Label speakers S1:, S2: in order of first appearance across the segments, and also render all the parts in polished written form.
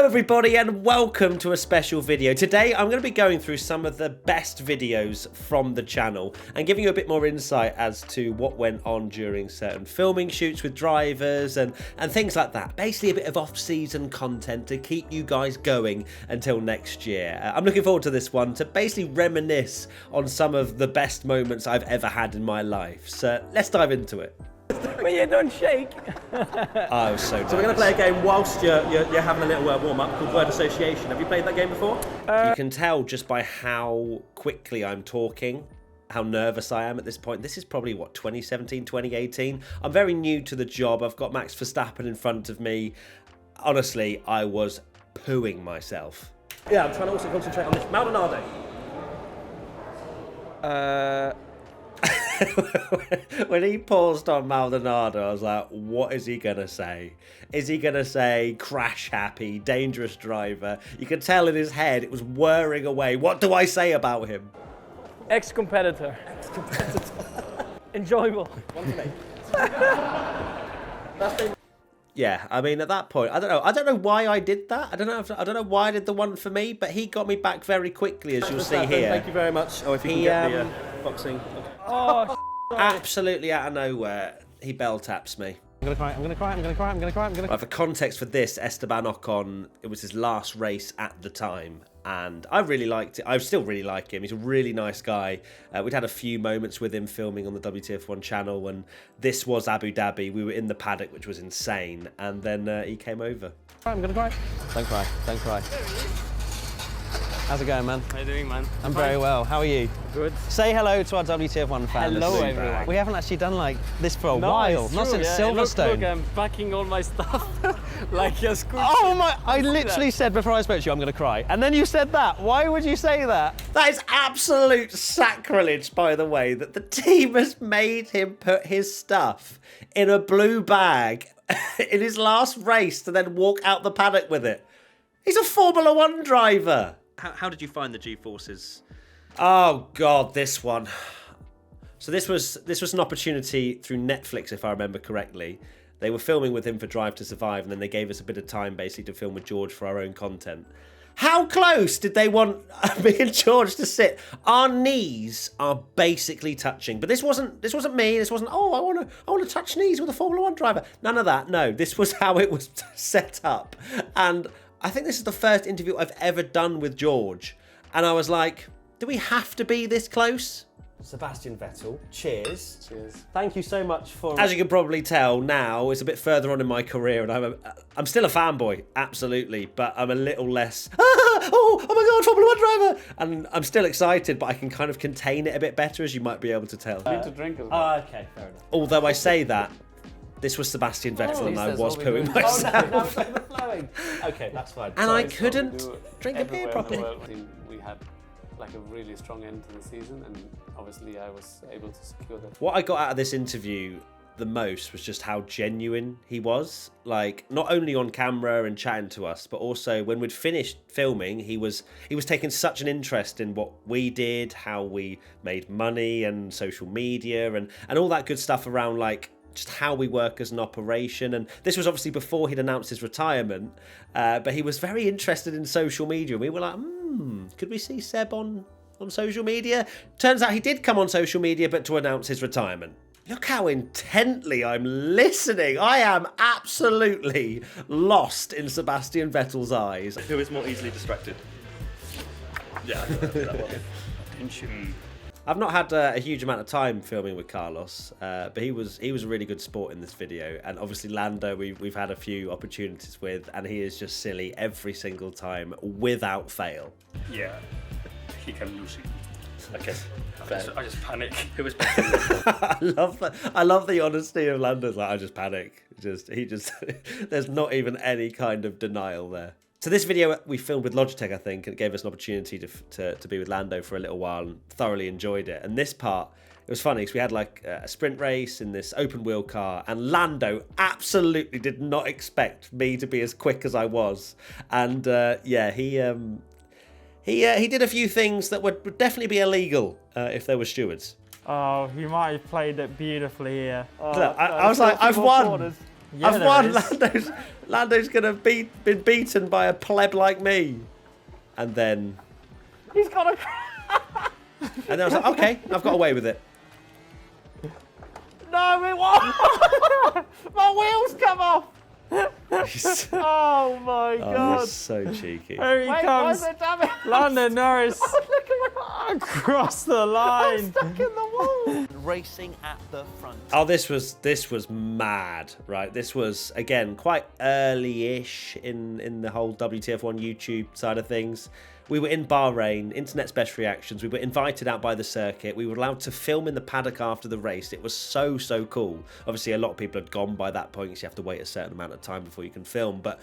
S1: Hello everybody and welcome to a special video. Today I'm going to be going through some of the best videos from the channel and giving you a bit more insight as to what went on during certain filming shoots with drivers and things like that. Basically a bit of off-season content to keep you guys going until next year. I'm looking forward to this one to basically reminisce on some of the best moments I've ever had in my life. So let's dive into it.
S2: Well, you don't shake.
S1: I was so
S3: So we're going to play a game whilst you're having a little warm-up called Word Association. Have you played that game before?
S1: You can tell just by how quickly I'm talking, how nervous I am at this point. This is probably, what, 2017, 2018? I'm very new to the job. I've got Max Verstappen in front of me. Honestly, I was pooing myself.
S3: Yeah, I'm trying to also concentrate on this. Maldonado.
S1: When he paused on Maldonado, I was like, what is he going to say? Is he going to say crash happy, dangerous driver? You could tell in his head it was whirring away. What do I say about him?
S2: Ex-competitor. Enjoyable.
S3: One for me. That's been...
S1: Yeah, I mean, at that point, I don't know why I did that. I don't know why I did the one for me, but he got me back very quickly, as you'll see here.
S3: Thank you very much. Oh, if you can get the boxing.
S2: Oh,
S1: Absolutely out of nowhere, he bell taps me.
S2: I'm gonna cry.
S1: Right, for context for this, Esteban Ocon, it was his last race at the time, and I really liked it. I still really like him. He's a really nice guy. We'd had a few moments with him filming on the WTF1 channel, and this was Abu Dhabi. We were in the paddock, which was insane, and then he came over.
S2: I'm gonna cry. Don't cry. How's it going, man?
S4: How you doing, man?
S2: I'm very well. How are you?
S4: Good.
S2: Say hello to our WTF1 fans.
S4: Hello, everyone.
S2: We haven't actually done like this for a
S4: No,
S2: while.
S4: it's
S2: Not
S4: true,
S2: since
S4: yeah.
S2: Silverstone.
S4: Look, I'm packing all my stuff like a school.
S2: Oh my! I literally said before I spoke to you, I'm gonna cry, and then you said that. Why would you say that?
S1: That is absolute sacrilege, by the way, that the team has made him put his stuff in a blue bag in his last race to then walk out the paddock with it. He's a Formula One driver.
S3: How did you find the G-forces?
S1: Oh God, this one. So this was an opportunity through Netflix, if I remember correctly. They were filming with him for Drive to Survive, and then they gave us a bit of time basically to film with George for our own content. How close did they want me and George to sit? Our knees are basically touching. But this wasn't me. This wasn't, oh, I want to touch knees with a Formula One driver. None of that. No, this was how it was set up. And I think this is the first interview I've ever done with George. And I was like, do we have to be this close? Sebastian Vettel, cheers.
S4: Cheers.
S1: Thank you so much for... As you can probably tell now, it's a bit further on in my career, and I'm still a fanboy, absolutely, but I'm a little less, oh my God, Formula One driver! And I'm still excited, but I can kind of contain it a bit better, as you might be able to tell.
S4: I need to drink as well.
S1: Okay, fair enough. Although I say that, this was Sebastian Vettel, and I was pooing myself.
S3: Overflowing. Okay, that's fine.
S1: And I
S4: So
S1: couldn't
S4: we do
S1: drink a beer
S4: everywhere in the
S1: properly.
S4: world. I think we had like a really strong end to the season, and obviously I was able to secure that.
S1: What I got out of this interview the most was just how genuine he was. Like, not only on camera and chatting to us, but also when we'd finished filming, he was taking such an interest in what we did, how we made money and social media and all that good stuff around, like, just how we work as an operation. And this was obviously before he'd announced his retirement, but he was very interested in social media. And we were like, could we see Seb on social media? Turns out he did come on social media, but to announce his retirement. Look how intently I'm listening. I am absolutely lost in Sebastian Vettel's eyes.
S3: Who is more easily distracted? Yeah, that one.
S4: Attention.
S1: I've not had a huge amount of time filming with Carlos, but he was a really good sport in this video. And obviously Lando, we've had a few opportunities with, and he is just silly every single time without fail.
S5: Yeah, he can lose it.
S3: Okay,
S5: I just panic.
S3: Who is better?
S1: I love the honesty of Lando's. Like, I just panic. There's not even any kind of denial there. So this video we filmed with Logitech, I think, and it gave us an opportunity to be with Lando for a little while and thoroughly enjoyed it. And this part, it was funny because we had like a sprint race in this open wheel car, and Lando absolutely did not expect me to be as quick as I was. And yeah, he did a few things that would definitely be illegal if there were stewards.
S6: Oh, you might have played it beautifully here.
S1: Look, I was like, I've won.
S6: Yeah,
S1: I've
S6: there
S1: won.
S6: is.
S1: Lando's gonna been beaten by a pleb like me. And then
S2: He's got a.
S1: and then I was like, okay, I've got away with it.
S2: No, it won't. My wheels come off. Oh my
S1: Oh,
S2: god.
S1: you're so cheeky.
S2: Here he
S6: Wait,
S2: comes.
S6: why is it damage?
S2: Lando Norris
S6: Look at
S2: across the line.
S6: stuck in the wall.
S2: Racing at the front.
S1: Oh, this was mad, right? This was again quite early-ish in the whole WTF1 YouTube side of things. We were in Bahrain, Internet's Best Reactions. We were invited out by the circuit. We were allowed to film in the paddock after the race. It was so cool. Obviously, a lot of people had gone by that point, so you have to wait a certain amount of time before you can film. But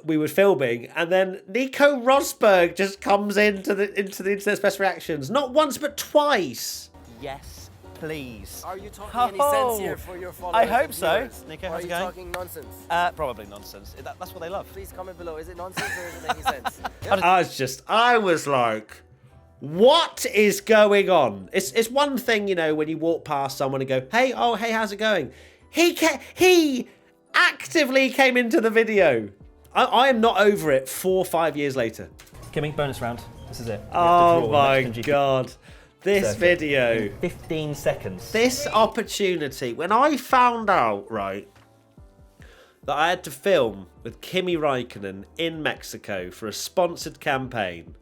S1: we were filming, and then Nico Rosberg just comes into the Internet's Best Reactions. Not once, but twice.
S2: Yes, please.
S7: Are you talking any sense here for your followers?
S2: I hope
S7: and
S2: so.
S7: viewers?
S2: Nico,
S7: Or
S2: how's
S7: are
S2: it
S7: you
S2: going?
S7: talking nonsense?
S2: Probably nonsense. That's what they love.
S7: Please comment below. Is it nonsense or is it making sense?
S1: I was like, what is going on? It's one thing, you know, when you walk past someone and go, hey, how's it going? He actively came into the video. I am not over it 4 or 5 years later.
S3: Kimmy, bonus round. This is it.
S1: Oh my god. This video.
S3: 15 seconds.
S1: This opportunity. When I found out, right, that I had to film with Kimi Raikkonen in Mexico for a sponsored campaign,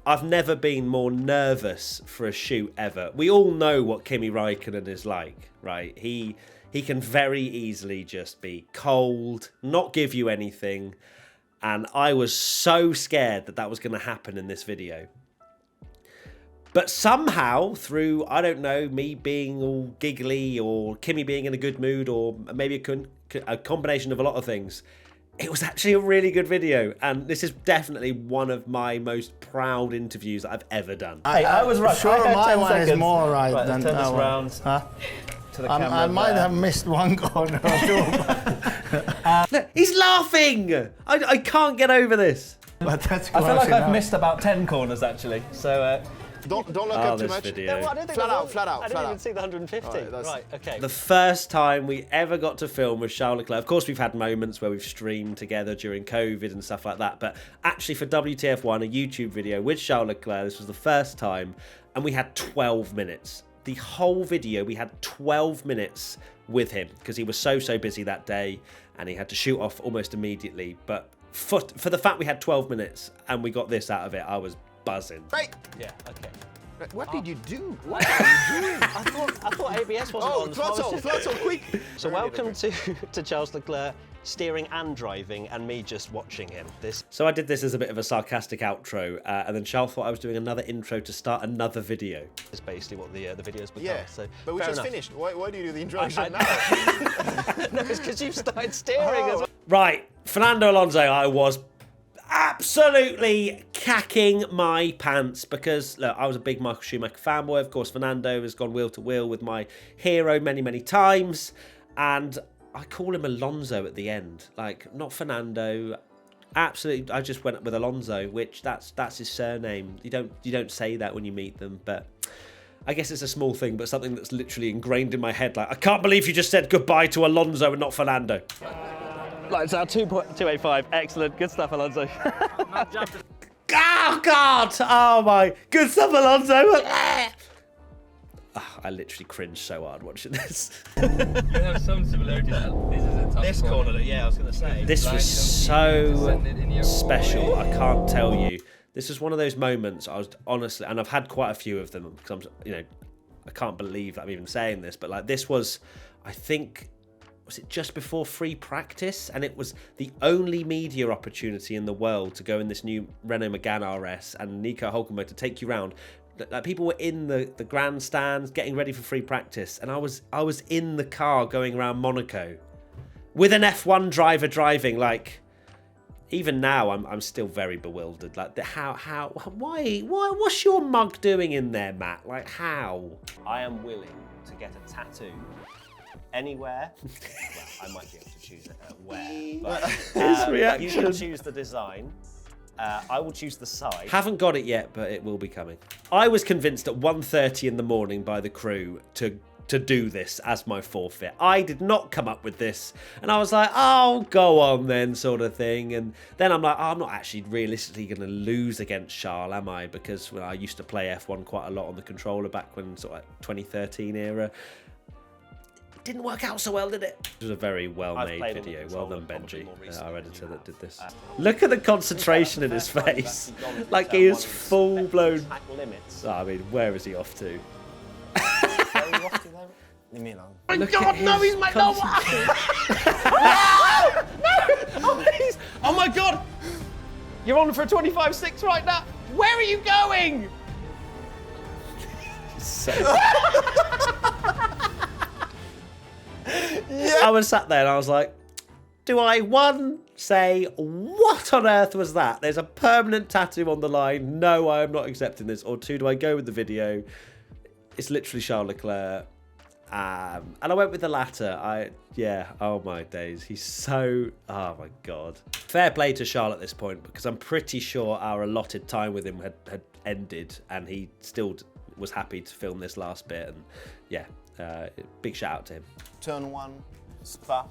S1: I've never been more nervous for a shoot ever. We all know what Kimi Raikkonen is like, right? He can very easily just be cold, not give you anything. And I was so scared that was going to happen in this video. But somehow, through, I don't know, me being all giggly or Kimi being in a good mood or maybe a combination of a lot of things, it was actually a really good video. And this is definitely one of my most proud interviews that I've ever done.
S3: I was right.
S8: Sure,
S3: I had
S8: my
S3: 10
S8: one is
S3: seconds.
S8: more right
S3: Right,
S8: than
S3: let's turn
S8: that
S3: this
S8: one.
S3: round
S8: Huh?
S3: to the camera.
S8: I might
S3: there.
S8: have missed one corner or two,
S1: Look, he's laughing! I can't get over this.
S8: but that's
S3: I feel
S8: close
S3: like I've
S8: enough.
S3: missed about 10 corners actually. So
S6: Don't look
S1: Oh,
S6: up too
S1: this
S6: much.
S1: video.
S2: I didn't think
S6: Flat
S2: there
S6: out,
S2: was-
S6: flat out,
S2: I
S6: flat
S2: didn't even
S6: out.
S2: see the 150.
S6: Alright, that's-
S2: Right, okay.
S1: The first time we ever got to film with Charles Leclerc. Of course, we've had moments where we've streamed together during COVID and stuff like that. But actually, for WTF1, a YouTube video with Charles Leclerc, this was the first time, and we had 12 minutes. The whole video, we had 12 minutes with him because he was so busy that day, and he had to shoot off almost immediately. But for the fact we had 12 minutes and we got this out of it, I was buzzing.
S6: Right.
S2: Yeah, okay.
S6: What did you do?
S2: What are you doing? I thought ABS wasn't
S6: Oh,
S2: on. So I was just-
S6: throttle, quick.
S2: So welcome to Charles Leclerc steering and driving, and me just watching him. This
S1: So I did this as a bit of a sarcastic outro, and then Charles thought I was doing another intro to start another video.
S2: is basically what the video's become.
S6: Yeah,
S2: So
S6: but we
S2: fair
S6: just
S2: enough.
S6: finished. Why do you do the introduction
S2: I-
S6: now?
S2: No, it's because you've started steering as well.
S1: Right, Fernando Alonso, I was absolutely cacking my pants because, look, I was a big Michael Schumacher fanboy. Of course, Fernando has gone wheel to wheel with my hero many times, and I call him Alonso at the end, like not Fernando. Absolutely, I just went up with Alonso, which that's his surname. You don't say that when you meet them, but I guess it's a small thing, but something that's literally ingrained in my head. Like, I can't believe you just said goodbye to Alonso and not Fernando.
S2: Lights out 2.285. Excellent. Good stuff, Alonso.
S1: Oh, God! Oh, my. Good stuff, Alonso. I literally cringed so hard watching this.
S5: You have some similarities. This is a tough corner.
S2: yeah, I was going to say.
S1: This was so special. I can't tell you. This was one of those moments I was honestly, and I've had quite a few of them because I can't believe that I'm even saying this, but like this was, I think, was it just before free practice? And it was the only media opportunity in the world to go in this new Renault Megane RS and Nico Hülkenberg to take you around. Like people were in the grandstands getting ready for free practice, and I was in the car going around Monaco with an F1 driver driving. Like, even now I'm still very bewildered. Like, why what's your mug doing in there, Matt? Like, how?
S2: I am willing to get a tattoo anywhere. Well, I might be able to choose where, but
S1: His reaction.
S2: you can choose the design. I will choose the side.
S1: Haven't got it yet, but it will be coming. I was convinced at 1:30 in the morning by the crew to to do this as my forfeit. I did not come up with this. And I was like, oh, go on then, sort of thing. And then I'm like, oh, I'm not actually realistically going to lose against Charles, am I? Because I used to play F1 quite a lot on the controller back when sort of like 2013 era. It didn't work out so well, did it? It was a very well-made video. Well done, Benji, our editor that did this. Look at the concentration in his face. Like he is full-blown... Oh, I mean, where is he off to?
S6: Leave me alone.
S1: My God, no, he's my no!
S2: Oh my God! You're on for a 25-6 right now. Where are you going?
S1: I was sat there and I was like, do I, one, say, what on earth was that? There's a permanent tattoo on the line. No, I am not accepting this. Or two, do I go with the video? It's literally Charles Leclerc. And I went with the latter. Yeah, oh my days. He's so, oh my God. Fair play to Charles at this point, because I'm pretty sure our allotted time with him had ended and he still was happy to film this last bit. And yeah, big shout out to him.
S6: Turn 1, Spa,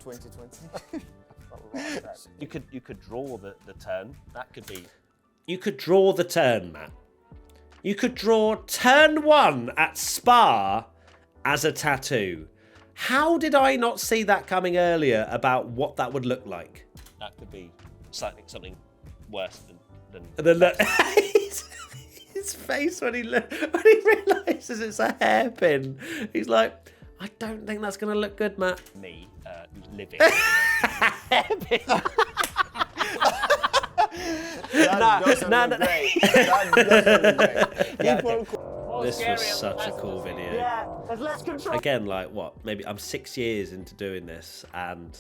S6: 2020.
S2: You could draw the turn. That could be.
S1: You could draw the turn, Matt. You could draw turn 1 at Spa as a tattoo. How did I not see that coming earlier about what that would look like?
S2: That could be something worse than
S1: And then look, his face when he realizes it's a hairpin. He's like, I don't think that's going to look good, Matt.
S2: me living.
S1: This was such a cool video. Again, like what? Maybe I'm 6 years into doing this, and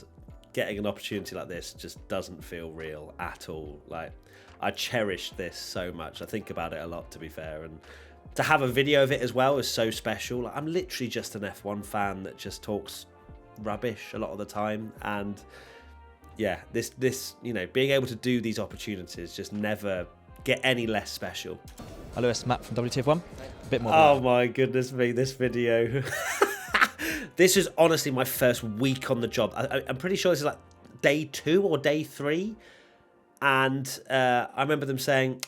S1: getting an opportunity like this just doesn't feel real at all. Like, I cherish this so much. I think about it a lot, to be fair, and to have a video of it as well is so special. Like, I'm literally just an F1 fan that just talks rubbish a lot of the time, and yeah, this you know, being able to do these opportunities just never get any less special.
S9: Hi Lewis, Matt from WTF1. A bit more.
S1: Oh my goodness me, this video. This is honestly my first week on the job. I'm pretty sure this is like day 2 or day 3. And I remember them saying,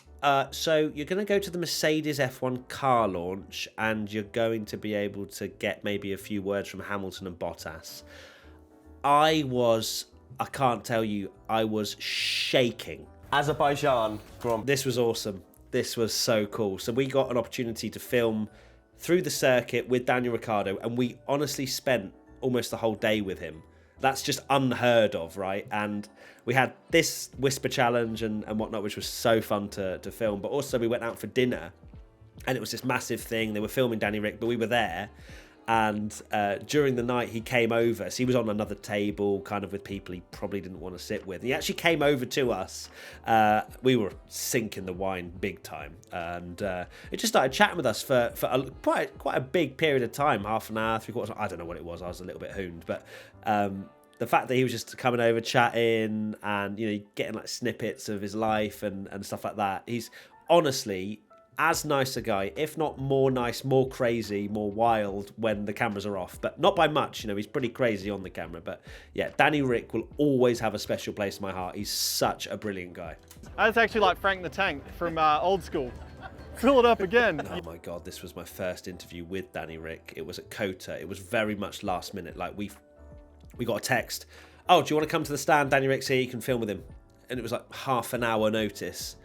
S1: so you're going to go to the Mercedes F1 car launch and you're going to be able to get maybe a few words from Hamilton and Bottas. I can't tell you, I was shaking.
S2: Azerbaijan.
S1: This was awesome. This was so cool. So we got an opportunity to film through the circuit with Daniel Ricciardo, and we honestly spent almost the whole day with him. That's just unheard of, right? And we had this Whisper Challenge and whatnot, which was so fun to film. But also we went out for dinner, and it was this massive thing. They were filming Danny Ric, but we were there. And during the night, he came over. So he was on another table, kind of with people he probably didn't want to sit with. He actually came over to us. We were sinking the wine big time. And it just started chatting with us for quite a big period of time, half an hour, 3/4. I don't know what it was. I was a little bit hooned. But the fact that he was just coming over, chatting, and, you know, getting like snippets of his life and stuff like that. He's honestly as nice a guy, if not more nice, more crazy, more wild when the cameras are off, but not by much. You know, he's pretty crazy on the camera. But yeah, Danny Ric will always have a special place in my heart. He's such a brilliant guy.
S10: That's actually like Frank the Tank from Old School. Fill it up again.
S1: Oh my God, this was my first interview with Danny Ric. It was at COTA. It was very much last minute. Like we got a text. Oh, do you want to come to the stand? Danny Ric's here. You can film with him. And it was like half an hour notice.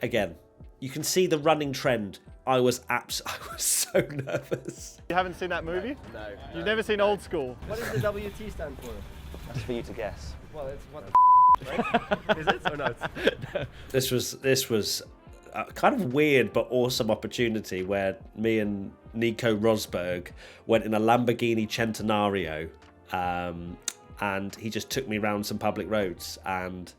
S1: Again, you can see the running trend. I was so nervous.
S10: You haven't seen that movie?
S2: No.
S10: You've never seen Old School?
S7: What does the WT stand for?
S2: That's for you to guess.
S7: Well, it's what the right? Is it or not?
S1: This was a kind of weird but awesome opportunity where me and Nico Rosberg went in a Lamborghini Centenario, and he just took me around some public roads. And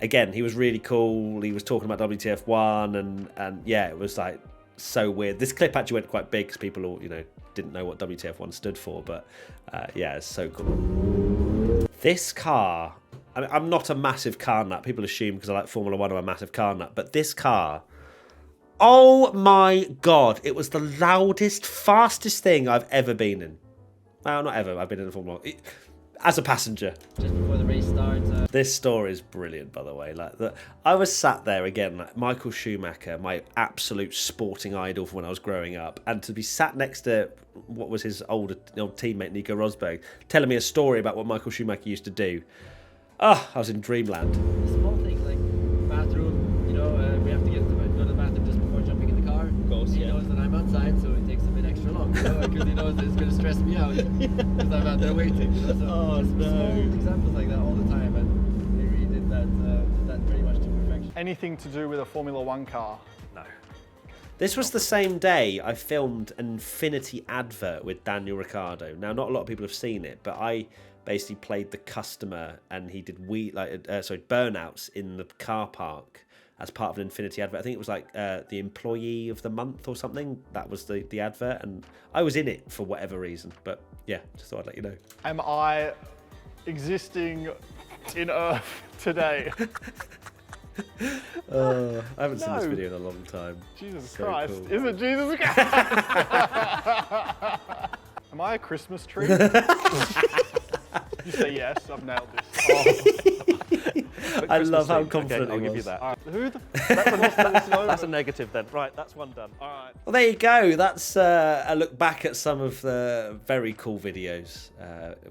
S1: again, he was really cool. He was talking about WTF1, and yeah, it was like so weird. This clip actually went quite big because people all, you know, didn't know what WTF1 stood for, but yeah, it's so cool. This car, I mean, I'm not a massive car nut. People assume because I like Formula 1 I'm a massive car nut, but this car, Oh my God. It was the loudest, fastest thing I've ever been in. Well, not ever. I've been in a Formula 1. As a passenger.
S5: Just before the race starts.
S1: This story is brilliant, by the way. I was sat there again, like Michael Schumacher, my absolute sporting idol from when I was growing up, and to be sat next to what was his old teammate Nico Rosberg, telling me a story about what Michael Schumacher used to do. Oh, I was in dreamland.
S5: Small things like bathroom, you know, we have to go to the bathroom just before jumping in the car. Of course, he knows that I'm outside, so it takes a bit extra long, you know, because he knows that it's going to stress me out because I'm out there waiting. You know? So small examples like that all the time, and he really did that pretty much to perfection.
S10: Anything to do with a Formula 1 car?
S1: No. This was the same day I filmed an Infinity advert with Daniel Ricciardo. Now, not a lot of people have seen it, but I basically played the customer, and he did burnouts in the car park as part of an Infinity advert. I think it was like the employee of the month or something. That was the advert, and I was in it for whatever reason. But yeah, just thought I'd let you know.
S10: Am I existing in Earth today?
S1: I haven't seen this video in a long time.
S10: Jesus
S1: So
S10: Christ.
S1: cool.
S10: Is it Jesus Christ? Am I a Christmas tree? You say yes, I've nailed this.
S1: I love how confident
S7: I'll
S1: he
S7: give you
S1: was.
S7: that.
S10: Who the
S7: That's a negative then. Right, that's one done.
S10: All right.
S1: Well, there you go. That's a look back at some of the very cool videos,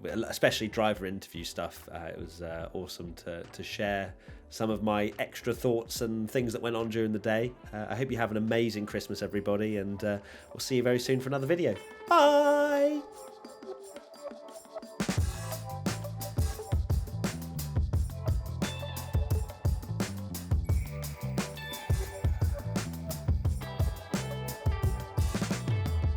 S1: especially driver interview stuff. It was awesome to share some of my extra thoughts and things that went on during the day. I hope you have an amazing Christmas, everybody, and we'll see you very soon for another video. Bye!